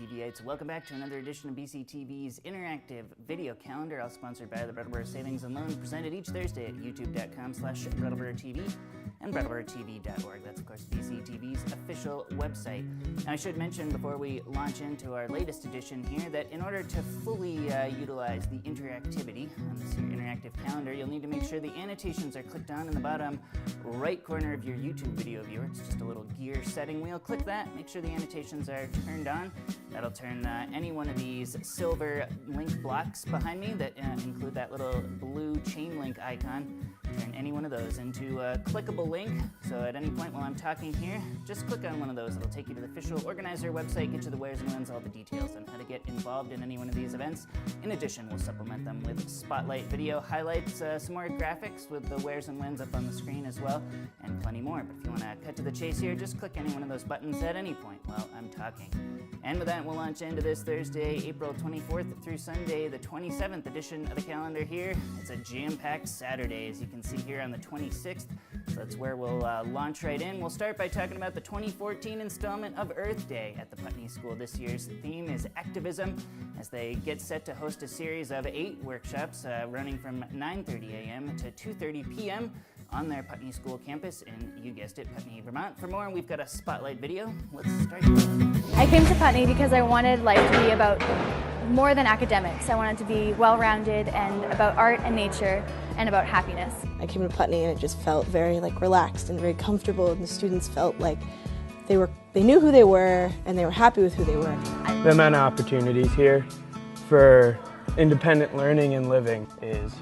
BCTVites. Welcome back to another edition of BCTV's interactive video calendar, all sponsored by the Brattleboro Savings and Loan, presented each Thursday at youtube.com/BrattleboroTV and BrattleboroTV.org. That's, of course, BCTV's official website. Now, I should mention before we launch into our latest edition here that in order to fully utilize the interactivity on this here interactive calendar, you'll need to make sure the annotations are clicked on in the bottom right corner of your YouTube video viewer. It's just a little gear setting wheel. Click that, make sure the annotations are turned on. That'll turn any one of these silver link blocks behind me that include that little blue chain link icon. Turn any one of those into a clickable link. So at any point while I'm talking here, just click on one of those. It'll take you to the official organizer website, get you the where's and when's, all the details on how to get involved in any one of these events. In addition, we'll supplement them with spotlight video highlights, some more graphics with the where's and when's up on the screen as well, and plenty more. But if you want to cut to the chase here, just click any one of those buttons at any point while I'm talking. And with that, we'll launch into this Thursday, April 24th through Sunday, the 27th edition of the calendar here. It's a jam-packed Saturday, as you can see here on the 26th. So that's where we'll launch right in. We'll start by talking about the 2014 installment of Earth Day at the Putney School. This year's theme is activism, as they get set to host a series of 8 workshops running from 9:30 a.m. to 2:30 p.m. on their Putney School campus in, you guessed it, Putney, Vermont. For more, we've got a spotlight video. Let's start. I came to Putney because I wanted life to be about more than academics. I wanted to be well-rounded and about art and nature and about happiness. I came to Putney and it just felt very relaxed and very comfortable, and the students felt like they knew who they were and they were happy with who they were. The amount of opportunities here for independent learning and living is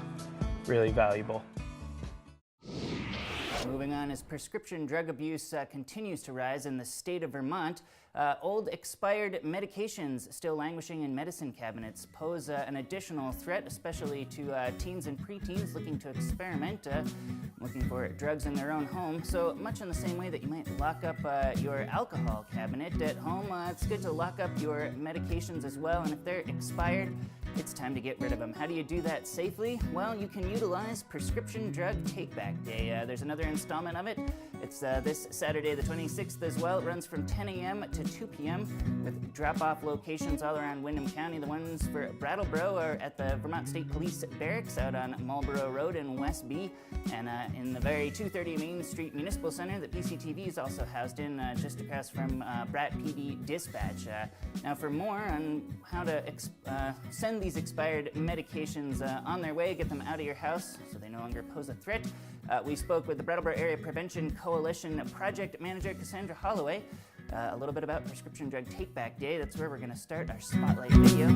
really valuable. Moving on, as prescription drug abuse continues to rise in the state of Vermont, old expired medications still languishing in medicine cabinets pose an additional threat, especially to teens and preteens looking to experiment, looking for drugs in their own home. So much in the same way that you might lock up your alcohol cabinet at home, it's good to lock up your medications as well, and if they're expired, it's time to get rid of them. How do you do that safely? Well, you can utilize Prescription Drug Takeback Day. There's another installment of it. It's this Saturday the 26th as well. It runs from 10 a.m. to 2 p.m. with drop-off locations all around Windham County. The ones for Brattleboro are at the Vermont State Police Barracks out on Marlborough Road in West B, and in the very 230 Main Street Municipal Center that BCTV is also housed in, just across from Brat PD Dispatch. Now for more on how to send these expired medications on their way, get them out of your house so they no longer pose a threat, we spoke with the Brattleboro Area Prevention Coalition Project Manager Cassandra Holloway a little bit about Prescription Drug Takeback Day. That's where we're going to start our spotlight video.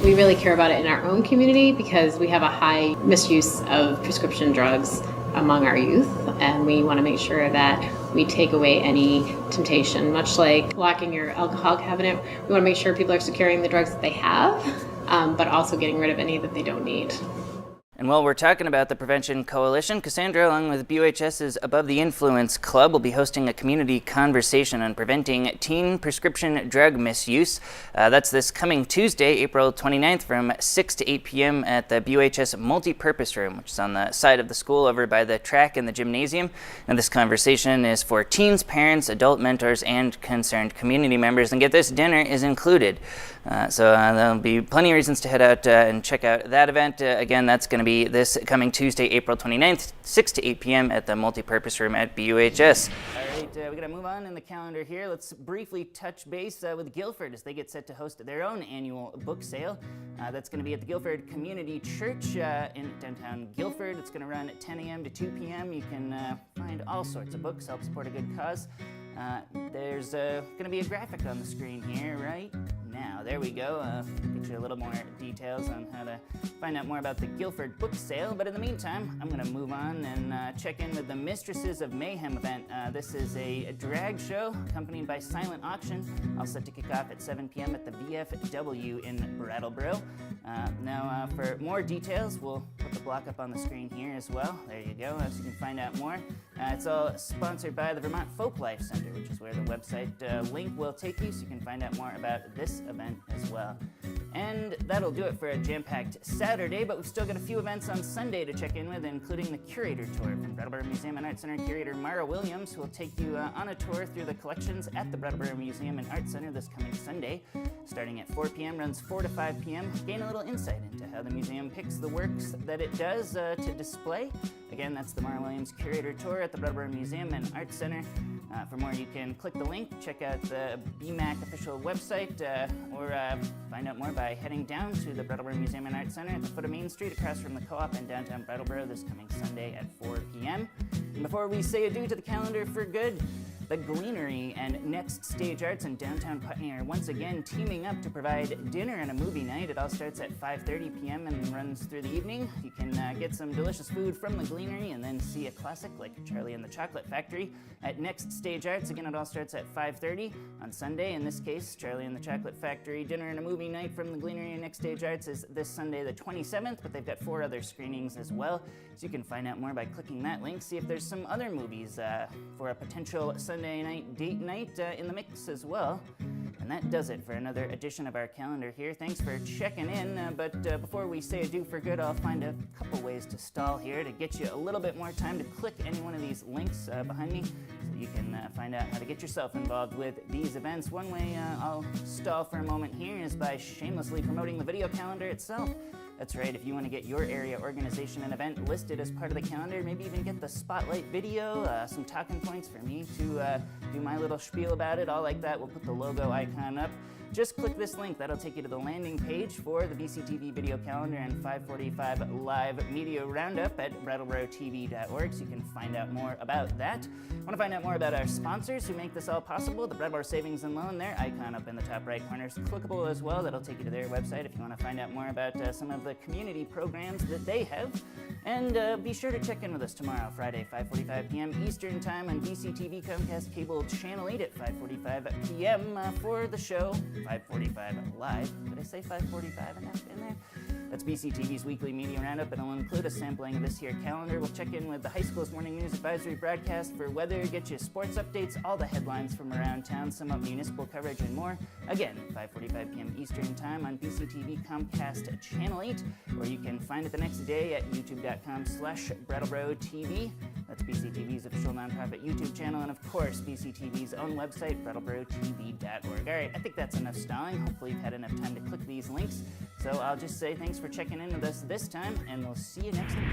We really care about it in our own community because we have a high misuse of prescription drugs among our youth, and we want to make sure that we take away any temptation. Much like locking your alcohol cabinet, we want to make sure people are securing the drugs that they have, but also getting rid of any that they don't need. And while we're talking about the Prevention Coalition, Cassandra, along with BUHS's Above the Influence Club, will be hosting a community conversation on preventing teen prescription drug misuse. That's this coming Tuesday, April 29th, from 6 to 8 p.m. at the BUHS Multi-Purpose Room, which is on the side of the school over by the track and the gymnasium. And this conversation is for teens, parents, adult mentors, and concerned community members. And get this, dinner is included. So there'll be plenty of reasons to head out and check out that event. Again, that's going to be this coming Tuesday, April 29th, 6 to 8 p.m. at the Multi-Purpose Room at BUHS. All right, we're going to move on in the calendar here. Let's briefly touch base with Guilford as they get set to host their own annual book sale. That's going to be at the Guilford Community Church in downtown Guilford. It's going to run at 10 a.m. to 2 p.m. You can find all sorts of books, help support a good cause. There's going to be a graphic on the screen here right now. There we go. Get you a little more details on how to find out more about the Guilford book sale. But in the meantime, I'm going to move on and check in with the Mistresses of Mayhem event. This is a drag show accompanied by silent auction, all set to kick off at 7 p.m. at the VFW in Brattleboro. Now, for more details, we'll put the block up on the screen here as well. There you go, so you can find out more. It's all sponsored by the Vermont Folklife Center, which is where the website link will take you, so you can find out more about this event as well. And that'll do it for a jam-packed Saturday, but we've still got a few events on Sunday to check in with, including the curator tour from Brattleboro Museum and Art Center curator Mara Williams, who will take you on a tour through the collections at the Brattleboro Museum and Art Center this coming Sunday. Starting at 4 p.m., runs 4 to 5 p.m. Gain a little insight into how the museum picks the works that it does to display. Again, that's the Mara Williams curator tour at the Brattleboro Museum and Art Center. For more, you can click the link, check out the BMAC official website, or find out more by heading down to the Brattleboro Museum and Art Center at the foot of Main Street across from the Co-op in downtown Brattleboro this coming Sunday at 4 p.m. And before we say adieu to the calendar for good, the Gleanery and Next Stage Arts in downtown Putney are once again teaming up to provide dinner and a movie night. It all starts at 5:30 p.m. and runs through the evening. You can get some delicious food from the Gleanery and then see a classic like Charlie and the Chocolate Factory at Next Stage Arts. Again, it all starts at 5:30 on Sunday. In this case, Charlie and the Chocolate Factory dinner and a movie night from the Gleanery and Next Stage Arts is this Sunday the 27th, but they've got 4 other screenings as well. So you can find out more by clicking that link, see if there's some other movies for a potential Sunday night date night in the mix as well. And that does it for another edition of our calendar here. Thanks for checking in, but before we say adieu for good, I'll find a couple ways to stall here to get you a little bit more time to click any one of these links behind me so you can find out how to get yourself involved with these events. One way I'll stall for a moment here is by shamelessly promoting the video calendar itself. That's right, if you want to get your area organization and event listed as part of the calendar, maybe even get the spotlight video, some talking points for me to do my little spiel about it, all like that, we'll put the logo icon up. Just click this link. That'll take you to the landing page for the BCTV video calendar and 545 live media roundup at BrattleBoroTV.org, so you can find out more about that. Want to find out more about our sponsors who make this all possible? The Brattleboro Savings and Loan, their icon up in the top right corner is clickable as well. That'll take you to their website if you want to find out more about some of the community programs that they have. And be sure to check in with us tomorrow, Friday, 5:45 p.m. Eastern Time on BCTV Comcast Cable Channel 8 at 5:45 p.m. For the show 5:45 live. Did I say 5:45 enough in there? That's BCTV's weekly media roundup, and it'll include a sampling of this here calendar. We'll check in with the high school's morning news advisory broadcast for weather, get you sports updates, all the headlines from around town, some of municipal coverage, and more. Again, 5:45 p.m. Eastern Time on BCTV Comcast Channel 8, or you can find it the next day at youtube.com/BrattleboroTV. That's BCTV's official nonprofit YouTube channel, and of course, BCTV's own website, BrattleboroTV.org. All right, I think that's enough stalling. Hopefully you've had enough time to click these links. So I'll just say thanks for checking in with us this time, and we'll see you next week.